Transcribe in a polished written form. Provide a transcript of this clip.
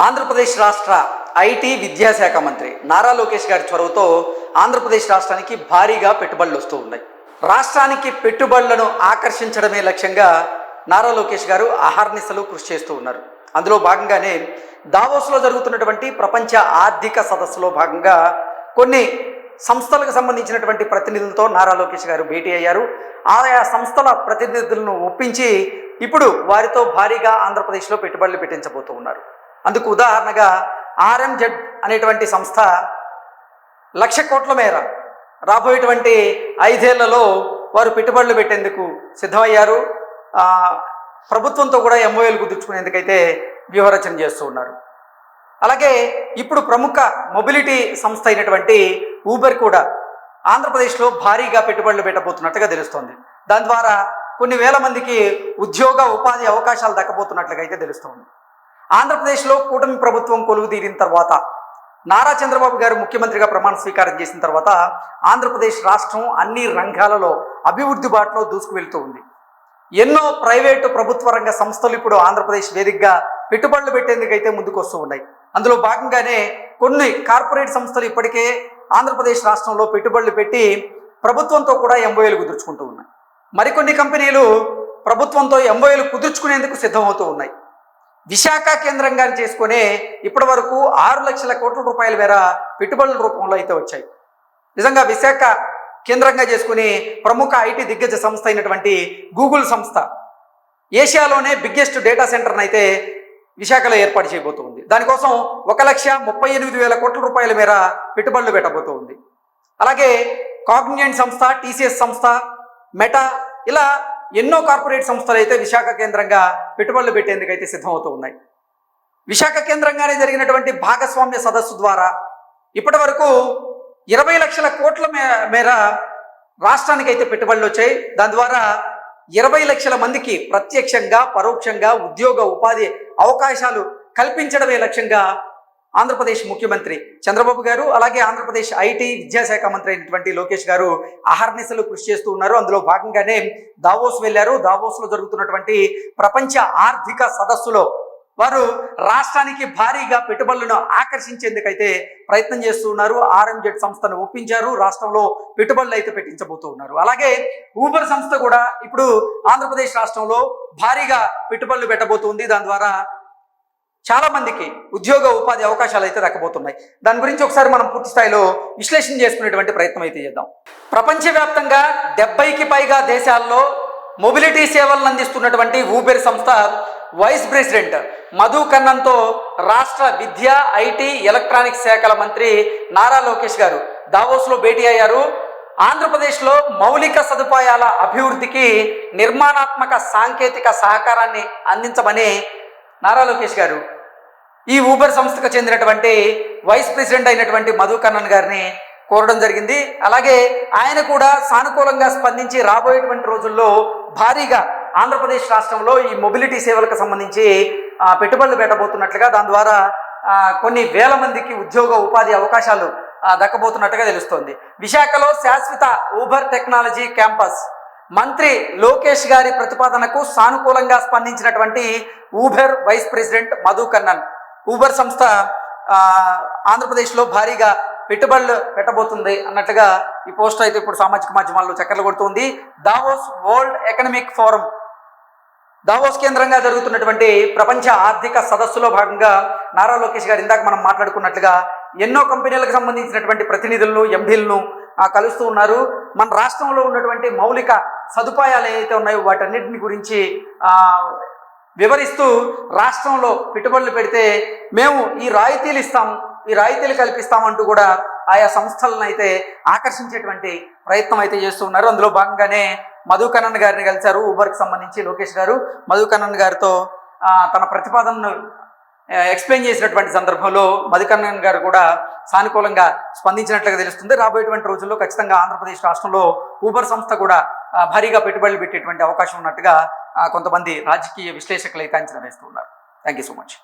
ఆంధ్రప్రదేశ్ రాష్ట్ర ఐటీ విద్యాశాఖ మంత్రి నారా లోకేష్ గారి చొరవతో ఆంధ్రప్రదేశ్ రాష్ట్రానికి భారీగా పెట్టుబడులు వస్తూ ఉన్నాయి. రాష్ట్రానికి పెట్టుబడులను ఆకర్షించడమే లక్ష్యంగా నారా లోకేష్ గారు అహర్నిశలు కృషి చేస్తూ ఉన్నారు. అందులో భాగంగానే దావోస్లో జరుగుతున్నటువంటి ప్రపంచ ఆర్థిక సదస్సులో భాగంగా కొన్ని సంస్థలకు సంబంధించినటువంటి ప్రతినిధులతో నారా లోకేష్ గారు భేటీ అయ్యారు. ఆయా సంస్థల ప్రతినిధులను ఒప్పించి ఇప్పుడు వారితో భారీగా ఆంధ్రప్రదేశ్లో పెట్టుబడులు పెట్టించబోతూ ఉన్నారు. అందుకు ఉదాహరణగా ఆర్ఎంజెడ్ అనేటువంటి సంస్థ 1,00,000 కోట్ల మేర రాబోయేటువంటి 5 ఏళ్లలో వారు పెట్టుబడులు పెట్టేందుకు సిద్ధమయ్యారు. ప్రభుత్వంతో కూడా ఎంఓఏలు కుదుర్చుకునేందుకైతే వ్యూహరచన చేస్తూ ఉన్నారు. అలాగే ఇప్పుడు ప్రముఖ మొబిలిటీ సంస్థ అయినటువంటి ఊబర్ కూడా ఆంధ్రప్రదేశ్లో భారీగా పెట్టుబడులు పెట్టబోతున్నట్టుగా తెలుస్తోంది. దాని ద్వారా కొన్ని వేల మందికి ఉద్యోగ ఉపాధి అవకాశాలు దక్కబోతున్నట్లుగా అయితే తెలుస్తోంది. ఆంధ్రప్రదేశ్లో కూటమి ప్రభుత్వం కొలువు తీరిన తర్వాత నారా చంద్రబాబు గారు ముఖ్యమంత్రిగా ప్రమాణ స్వీకారం చేసిన తర్వాత ఆంధ్రప్రదేశ్ రాష్ట్రం అన్ని రంగాలలో అభివృద్ధి బాటలో దూసుకు వెళ్తూ ఉంది. ఎన్నో ప్రైవేటు ప్రభుత్వ రంగ సంస్థలు ఇప్పుడు ఆంధ్రప్రదేశ్ వేదికగా పెట్టుబడులు పెట్టేందుకైతే ముందుకు వస్తూ ఉన్నాయి. అందులో భాగంగానే కొన్ని కార్పొరేట్ సంస్థలు ఇప్పటికే ఆంధ్రప్రదేశ్ రాష్ట్రంలో పెట్టుబడులు పెట్టి ప్రభుత్వంతో కూడా ఎంఓఏలు కుదుర్చుకుంటూ ఉన్నాయి. మరికొన్ని కంపెనీలు ప్రభుత్వంతో ఎంఓఏలు కుదుర్చుకునేందుకు సిద్ధమవుతూ ఉన్నాయి. విశాఖ కేంద్రంగా చేసుకునే ఇప్పటి వరకు 6 లక్షల కోట్ల రూపాయల మేర పెట్టుబడుల రూపంలో అయితే వచ్చాయి. నిజంగా విశాఖ కేంద్రంగా చేసుకుని ప్రముఖ ఐటీ దిగ్గజ సంస్థ అయినటువంటి గూగుల్ సంస్థ ఏషియాలోనే బిగ్గెస్ట్ డేటా సెంటర్ని అయితే విశాఖలో ఏర్పాటు చేయబోతుంది. దానికోసం 1,38,000 కోట్ల రూపాయల మేర పెట్టుబడులు పెట్టబోతుంది. అలాగే కాగ్నిజెంట్ సంస్థ, టీసీఎస్ సంస్థ, మెటా ఇలా ఎన్నో కార్పొరేట్ సంస్థలు అయితే విశాఖ కేంద్రంగా పెట్టుబడులు పెట్టేందుకైతే సిద్ధమవుతూ ఉన్నాయి. విశాఖ కేంద్రంగానే జరిగినటువంటి భాగస్వామ్య సదస్సు ద్వారా ఇప్పటి వరకు 20 లక్షల కోట్ల మేర రాష్ట్రానికి అయితే పెట్టుబడులు వచ్చాయి. దాని ద్వారా 20 లక్షల మందికి ప్రత్యక్షంగా పరోక్షంగా ఉద్యోగ ఉపాధి అవకాశాలు కల్పించడమే లక్ష్యంగా ఆంధ్రప్రదేశ్ ముఖ్యమంత్రి చంద్రబాబు గారు అలాగే ఆంధ్రప్రదేశ్ ఐటీ విద్యాశాఖ మంత్రి అయినటువంటి లోకేష్ గారు అహర్నిశలు కృషి చేస్తూ ఉన్నారు. అందులో భాగంగానే దావోస్ వెళ్ళారు. దావోస్లో జరుగుతున్నటువంటి ప్రపంచ ఆర్థిక సదస్సులో వారు రాష్ట్రానికి భారీగా పెట్టుబడులను ఆకర్షించేందుకైతే ప్రయత్నం చేస్తూ ఉన్నారు. ఆర్ఎంజెడ్ సంస్థను ఒప్పించారు. రాష్ట్రంలో పెట్టుబడులు అయితే పెట్టించబోతూ ఉన్నారు. అలాగే ఊబర్ సంస్థ కూడా ఇప్పుడు ఆంధ్రప్రదేశ్ రాష్ట్రంలో భారీగా పెట్టుబడులు పెట్టబోతుంది. దాని ద్వారా చాలా మందికి ఉద్యోగ ఉపాధి అవకాశాలు అయితే దక్కబోతున్నాయి. దాని గురించి ఒకసారి మనం పూర్తి స్థాయిలో విశ్లేషణ చేసుకునేటువంటి ప్రయత్నం అయితే చేద్దాం. ప్రపంచవ్యాప్తంగా 70కి పైగా దేశాల్లో మొబిలిటీ సేవలను అందిస్తున్నటువంటి ఊబర్ సంస్థ వైస్ ప్రెసిడెంట్ మధు కన్నన్తో రాష్ట్ర విద్య, ఐటీ, ఎలక్ట్రానిక్స్ శాఖల మంత్రి నారా లోకేష్ గారు దావోస్లో భేటీ అయ్యారు. ఆంధ్రప్రదేశ్లో మౌలిక సదుపాయాల అభివృద్ధికి నిర్మాణాత్మక సాంకేతిక సహకారాన్ని అందించమని నారా లోకేష్ గారు ఈ ఊబర్ సంస్థకు చెందినటువంటి వైస్ ప్రెసిడెంట్ అయినటువంటి మధు కన్నన్ గారిని కోరడం జరిగింది. అలాగే ఆయన కూడా సానుకూలంగా స్పందించి రాబోయేటువంటి రోజుల్లో భారీగా ఆంధ్రప్రదేశ్ రాష్ట్రంలో ఈ మొబిలిటీ సేవలకు సంబంధించి పెట్టుబడులు పెట్టబోతున్నట్లుగా, దాని ద్వారా కొన్ని వేల మందికి ఉద్యోగ ఉపాధి అవకాశాలు దక్కబోతున్నట్టుగా తెలుస్తోంది. విశాఖలో శాశ్వత ఊబర్ టెక్నాలజీ క్యాంపస్ మంత్రి లోకేష్ గారి ప్రతిపాదనకు సానుకూలంగా స్పందించినటువంటి Uber vice president Madhu Kannan Uber సంస్థ ఆంధ్రప్రదేశ్లో భారీగా పెట్టుబడులు పెట్టబోతుంది అన్నట్లుగా ఈ పోస్ట్ అయితే ఇప్పుడు సామాజిక మాధ్యమాల్లో చక్కర్లు కొడుతుంది. Davos world economic forum Davos కేంద్రంగా జరుగుతున్నటువంటి ప్రపంచ ఆర్థిక సదస్సులో భాగంగా నారా లోకేష్ గారు ఇందాక మనం మాట్లాడుకున్నట్లుగా ఎన్నో కంపెనీలకు సంబంధించినటువంటి ప్రతినిధులను, ఎండీలను కలుస్తూ ఉన్నారు. మన రాష్ట్రంలో ఉన్నటువంటి మౌలిక సదుపాయాలు ఏవైతే ఉన్నాయో వాటన్నిటిని గురించి వివరిస్తూ రాష్ట్రంలో పెట్టుబడులు పెడితే మేము ఈ రాయితీలు ఇస్తాం, ఈ రాయితీలు కల్పిస్తామంటూ కూడా ఆయా సంస్థలను అయితే ఆకర్షించేటువంటి ప్రయత్నం అయితే చేస్తూ ఉన్నారు. అందులో భాగంగానే మధు కన్నన్ గారిని కలిశారు. ఊబర్కి సంబంధించి లోకేష్ గారు మధు కన్నన్ గారితో తన ప్రతిపాదనను ఎక్స్ప్లెయిన్ చేసినటువంటి సందర్భంలో మధు కన్నన్ గారు కూడా సానుకూలంగా స్పందించినట్లుగా తెలుస్తుంది. రాబోయేటువంటి రోజుల్లో ఖచ్చితంగా ఆంధ్రప్రదేశ్ రాష్ట్రంలో ఊబర్ సంస్థ కూడా భారీగా పెట్టుబడులు పెట్టేటువంటి అవకాశం ఉన్నట్టుగా కొంతమంది రాజకీయ విశ్లేషకులు అయితే అంచనా వేస్తూ ఉన్నారు. Thank you so much.